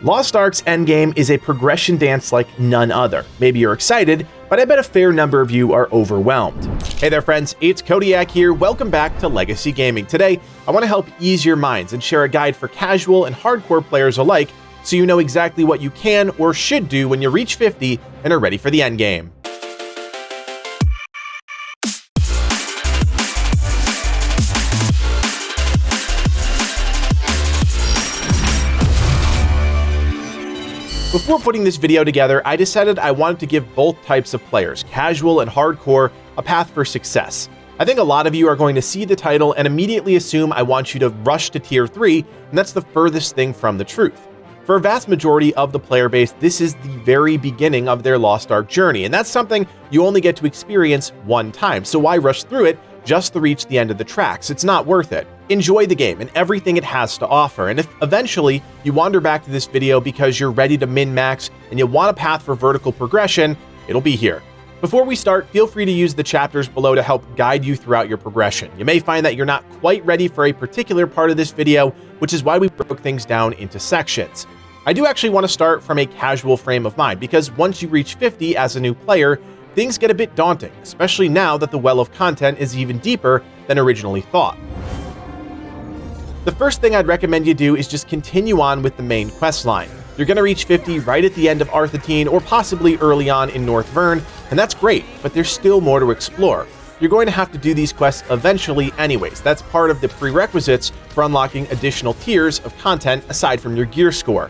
Lost Ark's Endgame is a progression dance like none other. Maybe you're excited, but I bet a fair number of you are overwhelmed. Hey there friends, it's Codiak here. Welcome back to Legacy Gaming. Today, I want to help ease your minds and share a guide for casual and hardcore players alike so you know exactly what you can or should do when you reach 50 and are ready for the endgame. Before putting this video together, I decided I wanted to give both types of players, casual and hardcore, a path for success. I think a lot of you are going to see the title and immediately assume I want you to rush to Tier 3, and that's the furthest thing from the truth. For a vast majority of the player base, this is the very beginning of their Lost Ark journey, and that's something you only get to experience one time, so why rush through it just to reach the end of the tracks? It's not worth it. Enjoy the game and everything it has to offer, and if eventually you wander back to this video because you're ready to min-max and you want a path for vertical progression, it'll be here. Before we start, feel free to use the chapters below to help guide you throughout your progression. You may find that you're not quite ready for a particular part of this video, which is why we broke things down into sections. I do actually want to start from a casual frame of mind, because once you reach 50 as a new player, things get a bit daunting, especially now that the well of content is even deeper than originally thought. The first thing I'd recommend you do is just continue on with the main quest line. You're going to reach 50 right at the end of Arthetine or possibly early on in North Vern, and that's great, but there's still more to explore. You're going to have to do these quests eventually anyways. That's part of the prerequisites for unlocking additional tiers of content aside from your gear score.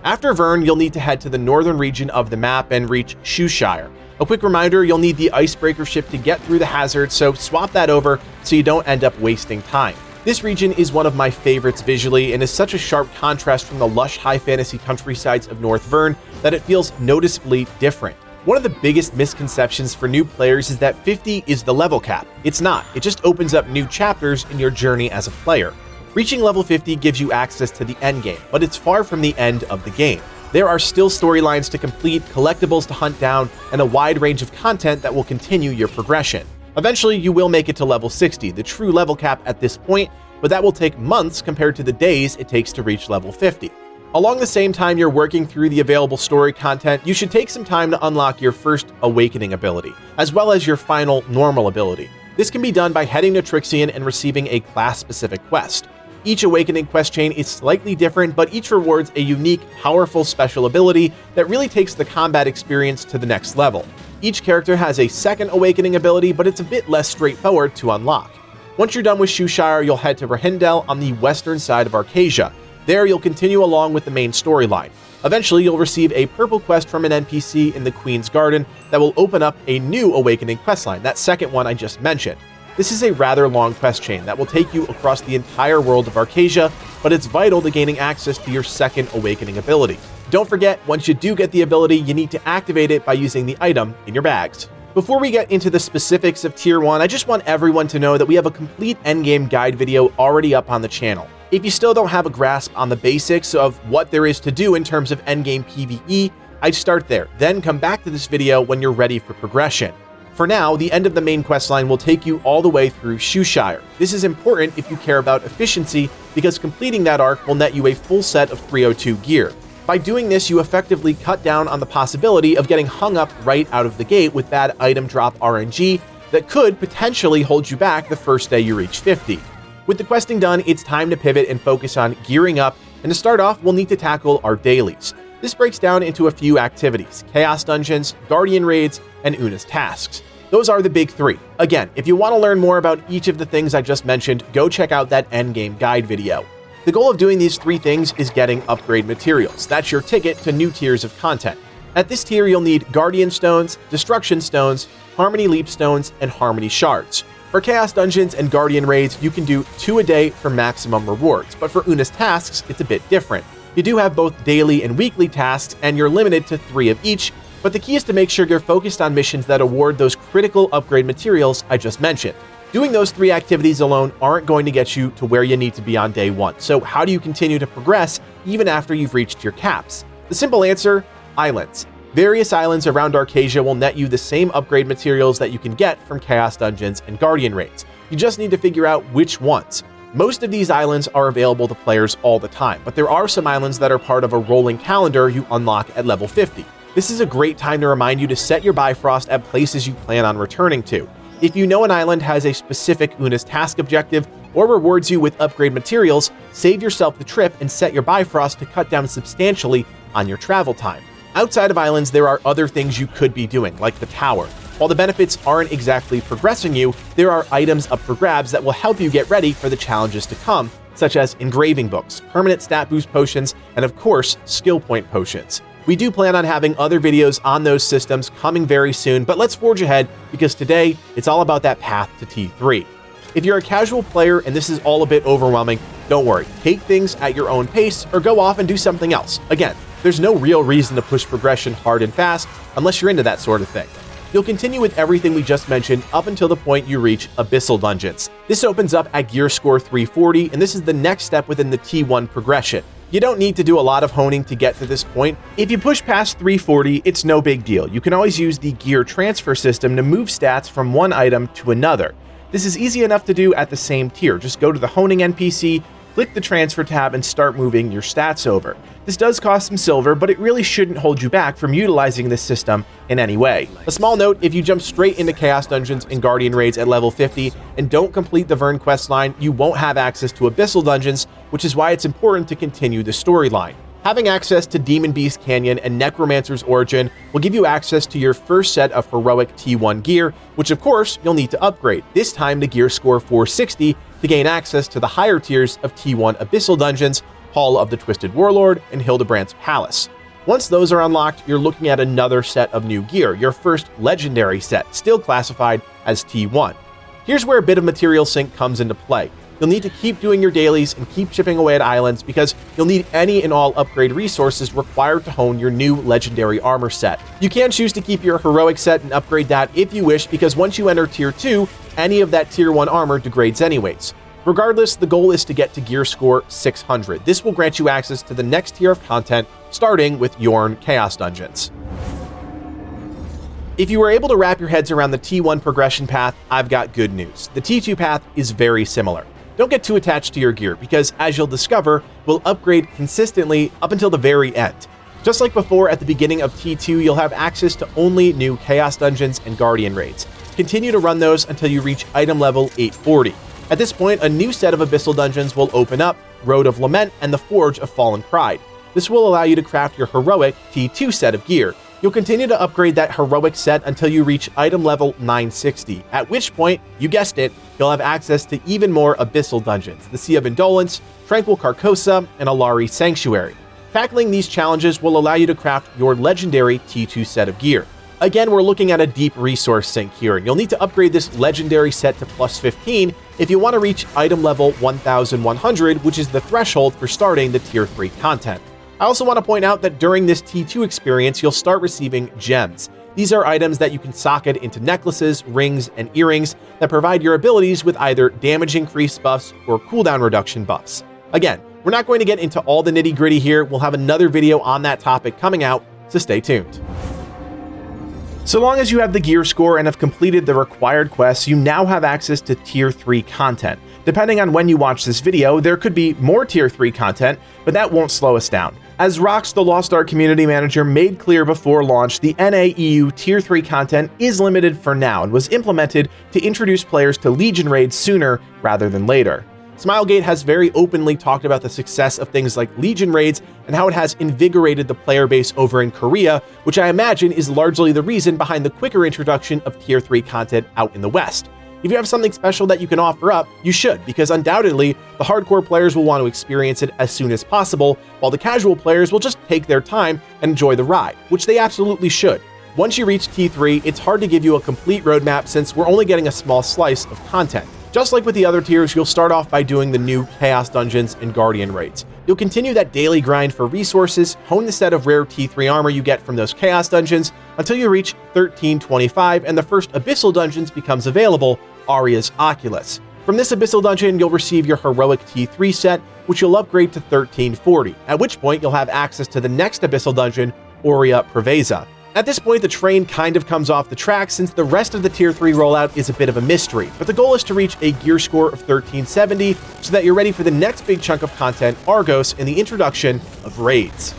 After Vern, you'll need to head to the northern region of the map and reach Shadespire. A quick reminder, you'll need the icebreaker ship to get through the hazard, so swap that over so you don't end up wasting time. This region is one of my favorites visually and is such a sharp contrast from the lush high fantasy countrysides of North Vern that it feels noticeably different. One of the biggest misconceptions for new players is that 50 is the level cap. It's not, it just opens up new chapters in your journey as a player. Reaching level 50 gives you access to the endgame, but it's far from the end of the game. There are still storylines to complete, collectibles to hunt down, and a wide range of content that will continue your progression. Eventually, you will make it to level 60, the true level cap at this point, but that will take months compared to the days it takes to reach level 50. Along the same time you're working through the available story content, you should take some time to unlock your first Awakening ability, as well as your final Normal ability. This can be done by heading to Trixion and receiving a class-specific quest. Each Awakening quest chain is slightly different, but each rewards a unique, powerful special ability that really takes the combat experience to the next level. Each character has a second Awakening ability, but it's a bit less straightforward to unlock. Once you're done with Shadespire, you'll head to Rahindel on the western side of Arcasia. There, you'll continue along with the main storyline. Eventually, you'll receive a purple quest from an NPC in the Queen's Garden that will open up a new Awakening questline, that second one I just mentioned. This is a rather long quest chain that will take you across the entire world of Arcasia, but it's vital to gaining access to your second Awakening ability. Don't forget, once you do get the ability, you need to activate it by using the item in your bags. Before we get into the specifics of Tier 1, I just want everyone to know that we have a complete endgame guide video already up on the channel. If you still don't have a grasp on the basics of what there is to do in terms of endgame PvE, I'd start there, then come back to this video when you're ready for progression. For now, the end of the main questline will take you all the way through Shadespire. This is important if you care about efficiency, because completing that arc will net you a full set of 302 gear. By doing this, you effectively cut down on the possibility of getting hung up right out of the gate with bad item drop RNG that could potentially hold you back the first day you reach 50. With the questing done, it's time to pivot and focus on gearing up, and to start off, we'll need to tackle our dailies. This breaks down into a few activities: Chaos Dungeons, Guardian Raids, and Una's Tasks. Those are the big three. Again, if you want to learn more about each of the things I just mentioned, go check out that endgame guide video. The goal of doing these three things is getting upgrade materials. That's your ticket to new tiers of content. At this tier, you'll need Guardian Stones, Destruction Stones, Harmony Leap Stones, and Harmony Shards. For Chaos Dungeons and Guardian Raids, you can do 2 a day for maximum rewards, but for Una's Tasks, it's a bit different. You do have both daily and weekly tasks, and you're limited to 3 of each, but the key is to make sure you're focused on missions that award those critical upgrade materials I just mentioned. Doing those 3 activities alone aren't going to get you to where you need to be on day 1, so how do you continue to progress even after you've reached your caps? The simple answer: islands. Various islands around Arcasia will net you the same upgrade materials that you can get from Chaos Dungeons and Guardian Raids. You just need to figure out which ones. Most of these islands are available to players all the time, but there are some islands that are part of a rolling calendar you unlock at level 50. This is a great time to remind you to set your Bifrost at places you plan on returning to. If you know an island has a specific Una's task objective or rewards you with upgrade materials, save yourself the trip and set your Bifrost to cut down substantially on your travel time. Outside of islands, there are other things you could be doing, like the tower. While the benefits aren't exactly progressing you, there are items up for grabs that will help you get ready for the challenges to come, such as engraving books, permanent stat boost potions, and of course, skill point potions. We do plan on having other videos on those systems coming very soon, but let's forge ahead because today it's all about that path to T3. If you're a casual player and this is all a bit overwhelming, don't worry. Take things at your own pace or go off and do something else. Again, there's no real reason to push progression hard and fast unless you're into that sort of thing. You'll continue with everything we just mentioned up until the point you reach Abyssal Dungeons. This opens up at gear score 340, and this is the next step within the T1 progression. You don't need to do a lot of honing to get to this point. If you push past 340, it's no big deal. You can always use the gear transfer system to move stats from one item to another. This is easy enough to do at the same tier. Just go to the honing NPC, click the transfer tab, and start moving your stats over. This does cost some silver, but it really shouldn't hold you back from utilizing this system in any way. A small note, if you jump straight into Chaos Dungeons and Guardian Raids at level 50 and don't complete the Vern quest line, you won't have access to Abyssal Dungeons, which is why it's important to continue the storyline. Having access to Demon Beast Canyon and Necromancer's Origin will give you access to your first set of heroic T1 gear, which of course you'll need to upgrade, this time to gear score 460 to gain access to the higher tiers of T1 Abyssal Dungeons, Hall of the Twisted Warlord, and Hildebrand's Palace. Once those are unlocked, you're looking at another set of new gear, your first legendary set, still classified as T1. Here's where a bit of material sync comes into play. You'll need to keep doing your dailies and keep chipping away at islands because you'll need any and all upgrade resources required to hone your new legendary armor set. You can choose to keep your heroic set and upgrade that if you wish, because once you enter tier 2, any of that tier 1 armor degrades anyways. Regardless, the goal is to get to gear score 600. This will grant you access to the next tier of content, starting with Yorn Chaos Dungeons. If you were able to wrap your heads around the T1 progression path, I've got good news. The T2 path is very similar. Don't get too attached to your gear because, as you'll discover, we'll upgrade consistently up until the very end. Just like before, at the beginning of T2, you'll have access to only new Chaos Dungeons and Guardian Raids. Continue to run those until you reach item level 840. At this point, a new set of Abyssal Dungeons will open up, Road of Lament and the Forge of Fallen Pride. This will allow you to craft your heroic T2 set of gear. You'll continue to upgrade that heroic set until you reach item level 960, at which point, you guessed it, you'll have access to even more Abyssal Dungeons, the Sea of Indolence, Tranquil Carcosa, and Alari Sanctuary. Tackling these challenges will allow you to craft your legendary T2 set of gear. Again, we're looking at a deep resource sink here, and you'll need to upgrade this legendary set to plus 15 if you want to reach item level 1100, which is the threshold for starting the tier 3 content. I also want to point out that during this T2 experience, you'll start receiving gems. These are items that you can socket into necklaces, rings, and earrings that provide your abilities with either damage increase buffs or cooldown reduction buffs. Again, we're not going to get into all the nitty-gritty here. We'll have another video on that topic coming out, so stay tuned. So long as you have the gear score and have completed the required quests, you now have access to tier 3 content. Depending on when you watch this video, there could be more tier 3 content, but that won't slow us down. As Rox, the Lost Art community manager, made clear before launch, the NAEU tier 3 content is limited for now and was implemented to introduce players to Legion raids sooner rather than later. Smilegate has very openly talked about the success of things like Legion raids and how it has invigorated the player base over in Korea, which I imagine is largely the reason behind the quicker introduction of tier 3 content out in the West. If you have something special that you can offer up, you should, because undoubtedly, the hardcore players will want to experience it as soon as possible, while the casual players will just take their time and enjoy the ride, which they absolutely should. Once you reach T3, it's hard to give you a complete roadmap since we're only getting a small slice of content. Just like with the other tiers, you'll start off by doing the new Chaos Dungeons and Guardian Raids. You'll continue that daily grind for resources, hone the set of rare T3 armor you get from those Chaos Dungeons until you reach 1325 and the first Abyssal Dungeons becomes available, Aria's Oculus. From this Abyssal Dungeon, you'll receive your heroic T3 set, which you'll upgrade to 1340, at which point you'll have access to the next Abyssal Dungeon, Aurea Preveza. At this point, the train kind of comes off the tracks since the rest of the Tier 3 rollout is a bit of a mystery, but the goal is to reach a gear score of 1370 so that you're ready for the next big chunk of content, Argos, and the introduction of raids.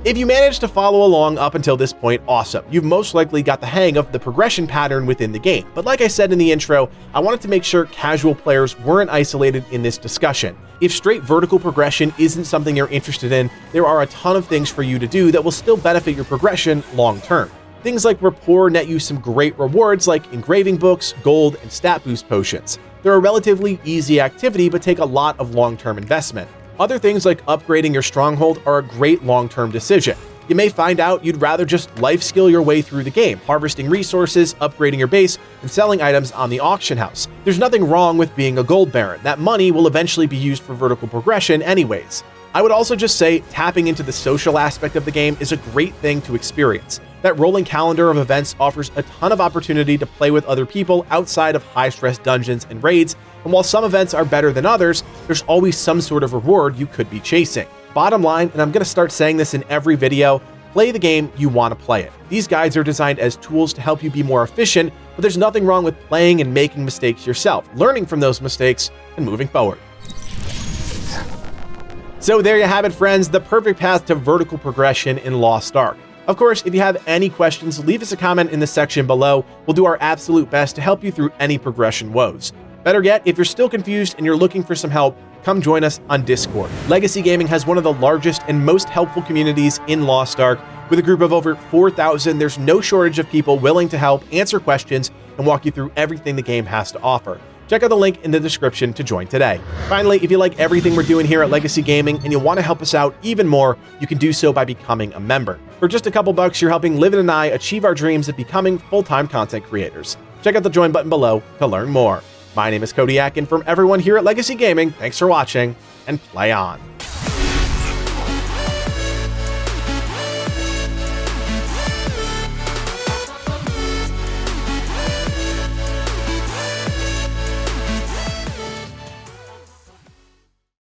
If you managed to follow along up until this point, awesome. You've most likely got the hang of the progression pattern within the game. But like I said in the intro, I wanted to make sure casual players weren't isolated in this discussion. If straight vertical progression isn't something you're interested in, there are a ton of things for you to do that will still benefit your progression long term. Things like rapport net you some great rewards like engraving books, gold, and stat boost potions. They're a relatively easy activity but take a lot of long-term investment. Other things like upgrading your stronghold are a great long-term decision. You may find out you'd rather just life skill your way through the game, harvesting resources, upgrading your base, and selling items on the auction house. There's nothing wrong with being a gold baron. That money will eventually be used for vertical progression anyways. I would also just say tapping into the social aspect of the game is a great thing to experience. That rolling calendar of events offers a ton of opportunity to play with other people outside of high-stress dungeons and raids, and while some events are better than others, there's always some sort of reward you could be chasing. Bottom line, and I'm going to start saying this in every video, play the game you want to play it. These guides are designed as tools to help you be more efficient, but there's nothing wrong with playing and making mistakes yourself, learning from those mistakes, and moving forward. So there you have it, friends, the perfect path to vertical progression in Lost Ark. Of course, if you have any questions, leave us a comment in the section below. We'll do our absolute best to help you through any progression woes. Better yet, if you're still confused and you're looking for some help, come join us on Discord. Legacy Gaming has one of the largest and most helpful communities in Lost Ark. With a group of over 4,000, there's no shortage of people willing to help, answer questions, and walk you through everything the game has to offer. Check out the link in the description to join today. Finally, if you like everything we're doing here at Legacy Gaming and you want to help us out even more, you can do so by becoming a member. For just a couple bucks, you're helping Livin and I achieve our dreams of becoming full-time content creators. Check out the join button below to learn more. My name is Codiak, and from everyone here at Legacy Gaming, thanks for watching, and play on.